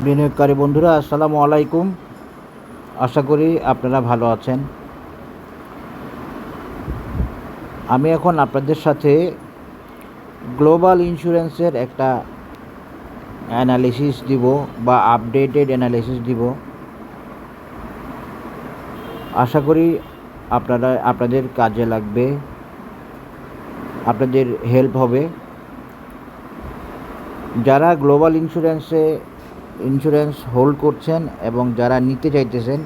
বিনিয়োগকারী বন্ধুরা আসসালামু আলাইকুম। আশা করি আপনারা ভালো আছেন। আমি এখন আপনাদের সাথে গ্লোবাল ইন্স্যুরেন্সের একটা অ্যানালিসিস দিব বা আপডেটেড অ্যানালিসিস দিব। আশা করি আপনাদের কাজে লাগবে, আপনাদের হেল্প হবে। যারা গ্লোবাল ইন্স্যুরেন্স হোল্ড করছেন এবং যারা নিতে চাইতেছেন,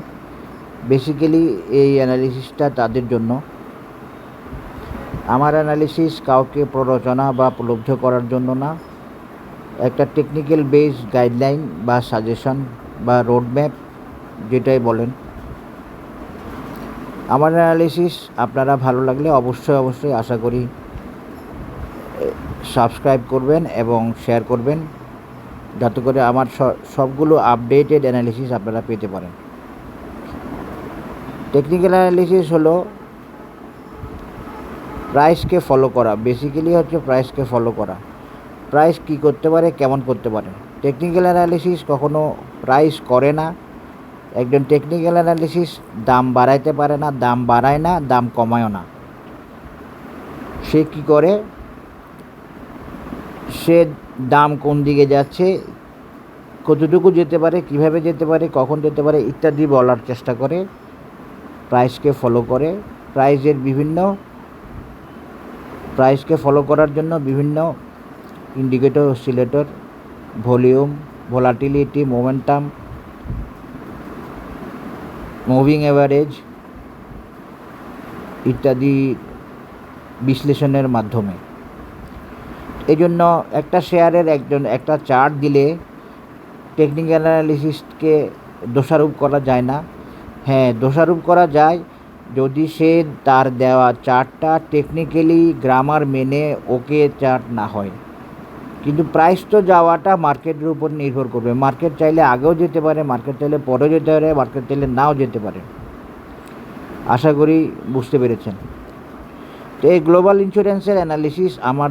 বেসিক্যালি এই অ্যানালিসিসটা তাদের জন্য। আমার অ্যানালিসিস কাউকে প্ররোচনা বা প্রলুব্ধ করার জন্য না, একটা টেকনিক্যাল বেসড গাইডলাইন বা সাজেশন বা রোডম্যাপ যেটাই বলেন। আমার অ্যানালিসিস আপনারা ভালো লাগলে অবশ্যই আশা করি সাবস্ক্রাইব করবেন এবং শেয়ার করবেন, যাতে করে আমার সবগুলো আপডেটেড অ্যানালিসিস আপনারা পেতে পারেন। টেকনিক্যাল অ্যানালিসিস হলো প্রাইসকে ফলো করা, বেসিক্যালি হচ্ছে প্রাইসকে ফলো করা। প্রাইস কী করতে পারে, কেমন করতে পারে। টেকনিক্যাল অ্যানালিসিস কখনো প্রাইস করে না। একজন টেকনিক্যাল অ্যানালিসিস দাম বাড়াইতে পারে না, দাম বাড়ায় না, দাম কমায়ও না। সে কি করে, সে দাম কোন দিকে যাচ্ছে, কতটুকু যেতে পারে, কিভাবে যেতে পারে, কখন যেতে পারে ইত্যাদি বলার চেষ্টা করে। প্রাইসকে ফলো করে। প্রাইসকে ফলো করার জন্য বিভিন্ন indicator, oscillator, volume, volatility, momentum, moving average ইত্যাদি বিশ্লেষণের মাধ্যমে। এই জন্য একটা শেয়ারের একটা চার্ট দিলে টেকনিক্যাল অ্যানালিসিসকে দোষারোপ করা যায় না। হ্যাঁ, দোষারোপ করা যায় যদি সে তার দেওয়া চার্টটা টেকনিক্যালি গ্রামার মেনে ওকে চার্ট না হয়। কিন্তু প্রাইস তো যাওয়াটা মার্কেটের উপর নির্ভর করবে। মার্কেট চাইলে আগেও যেতে পারে, মার্কেট চাইলে পরেও যেতে পারে, মার্কেট চাইলে নাও যেতে পারে। আশা করি বুঝতে পেরেছেন। তো এই গ্লোবাল ইন্স্যুরেন্সের অ্যানালিসিস আমার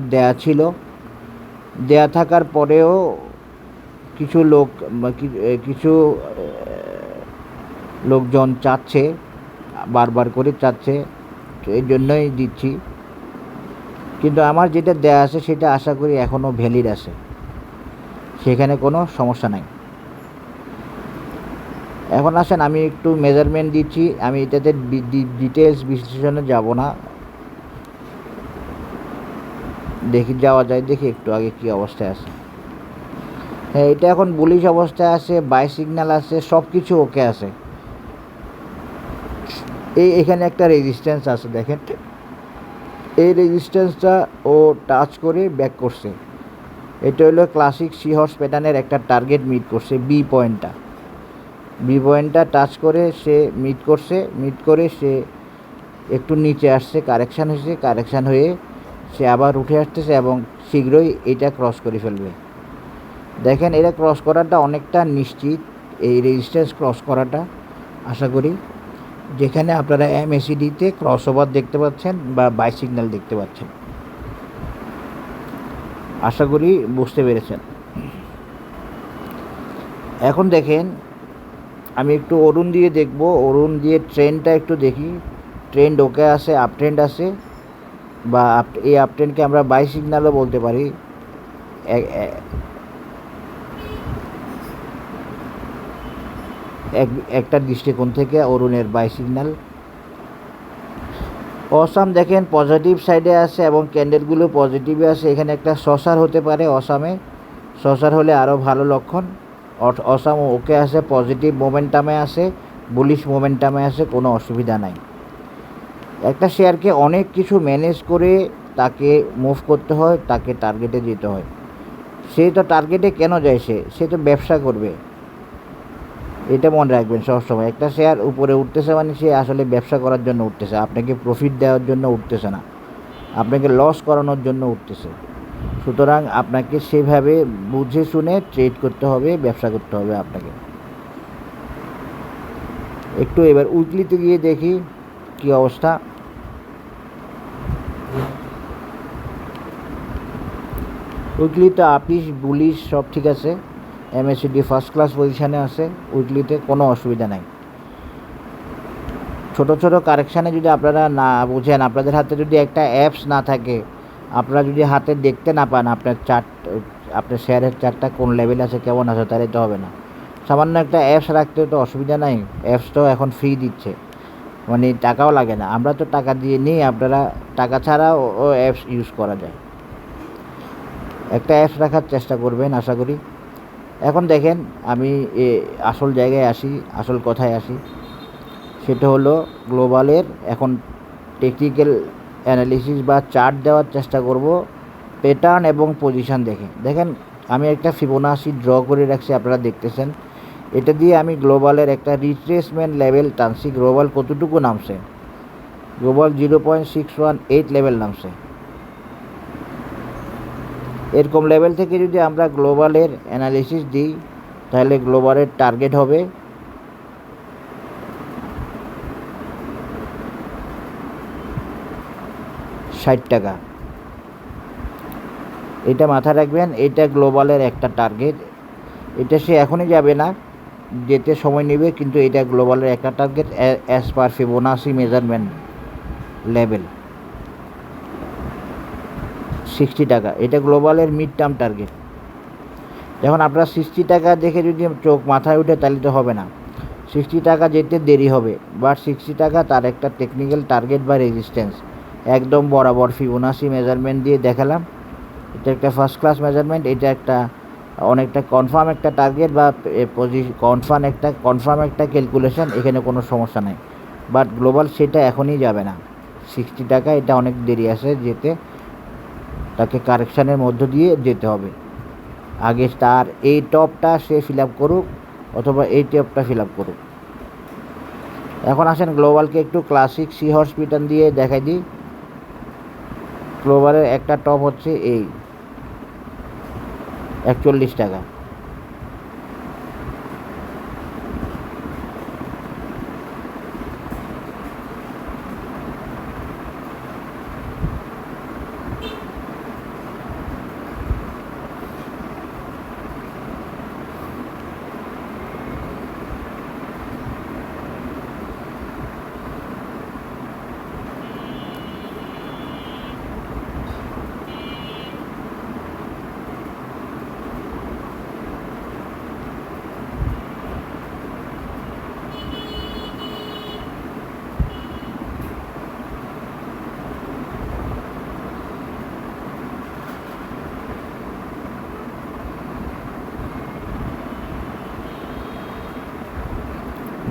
দেয়া থাকার পরেও কিছু লোকজন চাচ্ছে, বারবার করে চাচ্ছে, তো এই জন্যই দিচ্ছি। কিন্তু আমার যেটা দেয়া আছে সেটা আশা করি এখনও ভ্যালিড আছে, সেখানে কোনো সমস্যা নাই। এখন আসেন আমি একটু মেজারমেন্ট দিচ্ছি। আমি এটাতে ডিটেলস বিশ্লেষণে যাব না। দেখি একটু আগে কী অবস্থায় আছে। হ্যাঁ, এটা এখন বুলিশ অবস্থায় আছে, বাই সিগন্যাল আছে, সব কিছু ওকে আছে। এখানে একটা রেজিস্ট্যান্স আছে, দেখেন। এই রেজিস্ট্যান্সটা ও টাচ করে ব্যাক করছে। এটা হলো ক্লাসিক সি হর্স প্যাটার্নের একটা টার্গেট মিট করছে। বি পয়েন্টটা টাচ করে সে মিট করে সে একটু নিচে আসছে, কারেকশান হয়ে সে আবার উঠে আসতেছে এবং শীঘ্রই এটা ক্রস করে ফেলবে। দেখেন, এটা ক্রস করাটা অনেকটা নিশ্চিত, এই রেজিস্ট্যান্স ক্রস করাটা। আশা করি যেখানে আপনারা MACD-তে ক্রস ওভার দেখতে পাচ্ছেন বা বাই সিগন্যাল দেখতে পাচ্ছেন, আশা করি বুঝতে পেরেছেন। এখন দেখেন, আমি একটু অরুণ দিয়ে দেখব। অরুণ দিয়ে ট্রেন্ডটা একটু দেখি। ট্রেন্ড ওকে আছে, আপ ট্রেন্ড আছে, বা এই আপ ট্রেন্ডকে আমরা বাই সিগন্যালও বলতে পারি। একটা দৃষ্টিকোণ থেকে অরুণের বাই সিগন্যাল। অসাম দেখেন পজিটিভ সাইডে আছে এবং ক্যান্ডেলগুলো পজিটিভে আছে। এখানে একটা শসার হতে পারে, শসার হলে আরও ভালো লক্ষণ। অসাম ওকে আছে, পজিটিভ মোমেন্টামে আছে, বুলিশ মোমেন্টামে আছে, কোনো অসুবিধা নাই। একটা শেয়ারকে অনেক কিছু ম্যানেজ করে তাকে মুভ করতে হয়, তাকে টার্গেটে যেতে হয়। সে তো টার্গেটে কেন যায়, সে তো ব্যবসা করবে। এটা মনে রাখবেন সবসময়। একটা শেয়ার উপরে উঠতেছে মানে সে আসলে ব্যবসা করার জন্য উঠতেছে, আপনাকে প্রফিট দেওয়ার জন্য উঠতেছে না, আপনাকে লস করানোর জন্য উঠতেছে। সুতরাং আপনাকে সেভাবে বুঝে শুনে ট্রেড করতে হবে, ব্যবসা করতে হবে আপনাকে। একটু এবার উইকলিতে গিয়ে দেখি কি অবস্থা। উইকলিতে আপিস বুলিশ সব ঠিক আছে। MACD ফার্স্ট ক্লাস পজিশানে আছে, উইকলিতে কোনো অসুবিধা নাই। ছোট ছোট কারেকশানে যদি আপনারা না বুঝেন, আপনাদের হাতে যদি একটা অ্যাপস না থাকে, আপনারা যদি হাতে দেখতে না পান আপনার চার্ট, আপনার শেয়ারের চার্টটা কোন লেভেল আছে কেমন আছে, তাহলে তো হবে না। সামান্য একটা অ্যাপস রাখতে তো অসুবিধা নাই, অ্যাপস তো এখন ফ্রি দিচ্ছে, মানে টাকাও লাগে না। আমরা তো টাকা দিয়ে নিই, আপনারা টাকা ছাড়াও ও অ্যাপস ইউজ করা যায়। একটা অ্যাপস রাখার চেষ্টা করবেন আশা করি। এখন দেখেন আমি আসল জায়গায় আসি, আসল কথায় আসি, সেটা হলো গ্লোবালের এখন টেকনিক্যাল অ্যানালিসিস বা চার্ট দেওয়ার চেষ্টা করব প্যাটার্ন এবং পজিশন দেখে। দেখেন আমি একটা ফিবোনাসি ড্র করে রাখছি, আপনারা দেখতেছেন। এটা দিয়ে আমি গ্লোবালের একটা রিট্রেসমেন্ট লেভেল টানছি। গ্লোবাল কতটুকু নামছে? গ্লোবাল 0.618 লেভেল নামছে। এরকম লেভেল থেকে যদি আমরা গ্লোবালের অ্যানালিসিস দিই, তাহলে গ্লোবালের টার্গেট হবে 60 টাকা। এটা মাথায় রাখবেন, এটা গ্লোবালের একটা টার্গেট। এটা সে এখনই যাবে না, যেতে সময় নেবে, কিন্তু এটা গ্লোবালের একটা target as per Fibonacci measurement level 60 টাকা। এটা গ্লোবালের মিড টার্ম টার্গেট। যখন আপনার 60 টাকা দেখে যদি চোখ মাথায় উঠে, তাহলে তো হবে না। 60 টাকা যেতে দেরি হবে, বাট 60 টাকা তার একটা টেকনিক্যাল টার্গেট বা রেজিস্ট্যান্স একদম বরাবর ফিবোনাসি মেজারমেন্ট দিয়ে দেখালাম। এটা একটা ফার্স্ট ক্লাস মেজারমেন্ট, এটা একটা অনেকটা কনফার্ম একটা টার্গেট বা কনফার্ম একটা ক্যালকুলেশন, এখানে কোনো সমস্যা নেই। বাট গ্লোবাল সেটা এখনই যাবে না। 60 টাকা এটা অনেক দেরি আছে যেতে, তাকে কারেকশানের মধ্য দিয়ে যেতে হবে। আগে তার এই টপটা সে ফিল আপ করুক, অথবা এই টপটা ফিল আপ করুক। এখন আসেন গ্লোবালকে একটু ক্লাসিক সি হর্স প্যাটার্ন দিয়ে দেখাই দিই। গ্লোবালের একটা টপ হচ্ছে এই 41 টাকা।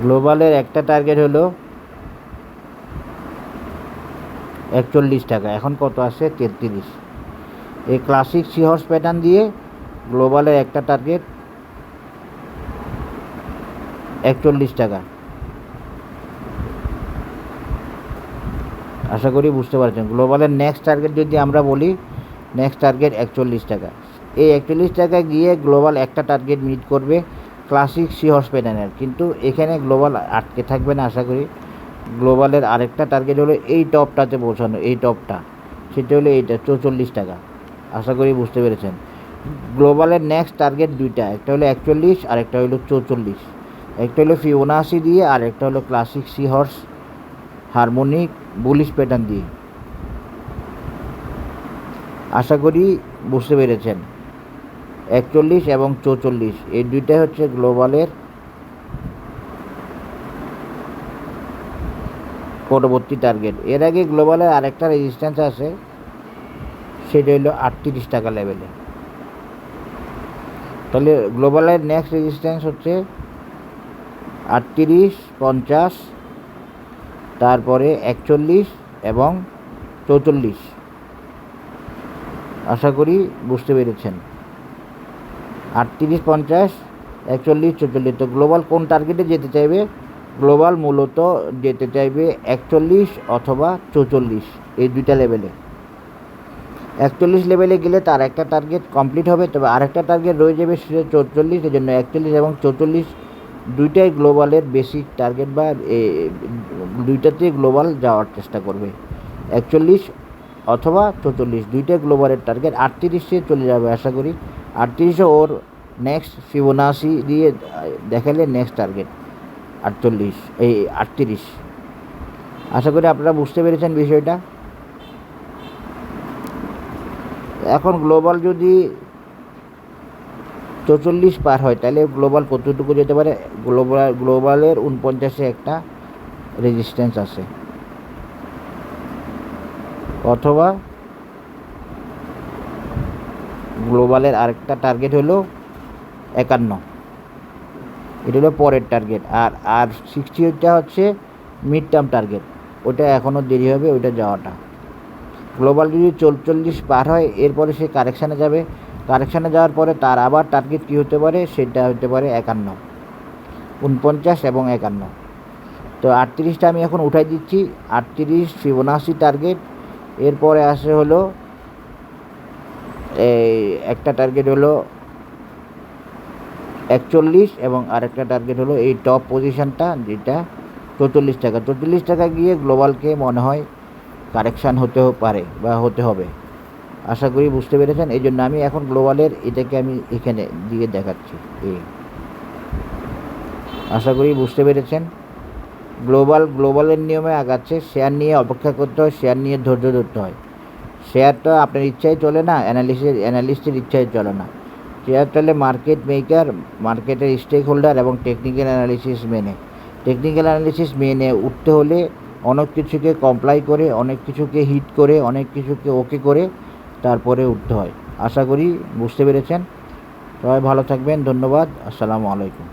গ্লোবালের একটা টার্গেট হলো 41 টাকা, এখন কত আসে? 33। এই ক্লাসিক সি হর্স প্যাটার্ন দিয়ে গ্লোবালের একটা টার্গেট 41 টাকা। আশা করি বুঝতে পারছেন। গ্লোবালের নেক্সট টার্গেট যদি আমরা বলি, নেক্সট টার্গেট 41 টাকা। এই 41 টাকা গিয়ে গ্লোবাল একটা টার্গেট মিট করবে ক্লাসিক সি হর্স প্যাটার্নের, কিন্তু এখানে গ্লোবাল আটকে থাকবে না। আশা করি গ্লোবালের আরেকটা টার্গেট হলো এই টপটাতে পৌঁছানো, এই টপটা, সেটা হলো এইটা 44 টাকা। আশা করি বুঝতে পেরেছেন। গ্লোবালের নেক্সট টার্গেট দুইটা, একটা হলো 41 আর একটা হলো 44। একটা হলো ফিবোনাসি দিয়ে আর একটা হলো classic sea horse harmonic bullish pattern দিয়ে। আশা করি বুঝতে পেরেছেন। 41 এবং 44 এই দুইটাই হচ্ছে গ্লোবালের পরবর্তী টার্গেট। এর আগে গ্লোবালের আরেকটা রেজিস্ট্যান্স আছে, সেটা হলো 38 টাকা লেভেলে। তাহলে গ্লোবালের নেক্সট রেজিস্ট্যান্স হচ্ছে 38, 50, তারপরে 41 এবং 44। আশা করি বুঝতে পেরেছেন। 38, 50, 41, 44। তো গ্লোবাল কোন টার্গেটে যেতে চাইবে? গ্লোবাল মূলত যেতে চাইবে 41 অথবা 44, এই দুইটা লেভেলে। 41 লেভেলে গেলে তার একটা টার্গেট কমপ্লিট হবে, তবে আরেকটা টার্গেট রয়ে যাবে সেটা 44। এই জন্য 41 এবং 44 দুইটাই গ্লোবালের বেসিক টার্গেট, বা দুইটাতেই গ্লোবাল যাওয়ার চেষ্টা করবে। 41 অথবা 44 দুইটাই গ্লোবালের টার্গেট। 38-এ চলে যাবে আশা করি। 38ও ওর নেক্সট ফিবোনাসি দিয়ে দেখালে নেক্সট টার্গেট 38। আশা করি আপনারা বুঝতে পেরেছেন বিষয়টা। এখন গ্লোবাল যদি 44 পার হয় তাহলে গ্লোবাল কতটুকু যেতে পারে? গ্লোবালের 49-এ একটা রেজিস্ট্যান্স আছে, অথবা গ্লোবালের আরেকটা টার্গেট হলো 51, এটা হলো পরের টার্গেট। আর 68টা হচ্ছে মিড টার্ম টার্গেট, ওটা এখনও দেরি হবে ওইটা যাওয়াটা। গ্লোবাল যদি 44 পার হয় এরপরে সে কারেকশানে যাবে, কারেকশানে যাওয়ার পরে তার আবার টার্গেট কী হতে পারে? সেটা হতে পারে 51, 49 এবং 51। তো 38টা আমি এখন উঠাই দিচ্ছি, 38 ফিবোনাসি টার্গেট। এরপরে আসে হলো এই একটা টার্গেট হলো 41 এবং আরেকটা টার্গেট হলো এই টপ পজিশনটা যেটা 44 টাকা। 44 টাকা গিয়ে গ্লোবালকে মনে হয় কারেকশান হতে পারে বা হতে হবে। আশা করি বুঝতে পেরেছেন। এই জন্য আমি এখন গ্লোবালের এটাকে আমি এখানে দিয়ে দেখাচ্ছি। আশা করি বুঝতে পেরেছেন। গ্লোবালের নিয়মে আগাচ্ছে, শেয়ার নিয়ে অপেক্ষা করতে হয়, শেয়ার নিয়ে ধৈর্য ধরতে হয়। শেয়ারটা আপনার ইচ্ছায় চলে না, অ্যানালিস্টের ইচ্ছায় চলে না। শেয়ার চলে মার্কেট মেকার, মার্কেটের স্টেক হোল্ডার এবং টেকনিক্যাল অ্যানালিসিস মেনে উঠতে হলে অনেক কিছুকে কমপ্লাই করে, অনেক কিছুকে হিট করে, অনেক কিছুকে ওকে করে তারপরে উঠতে হয়। আশা করি বুঝতে পেরেছেন। সবাই ভালো থাকবেন, ধন্যবাদ, আসসালামু আলাইকুম।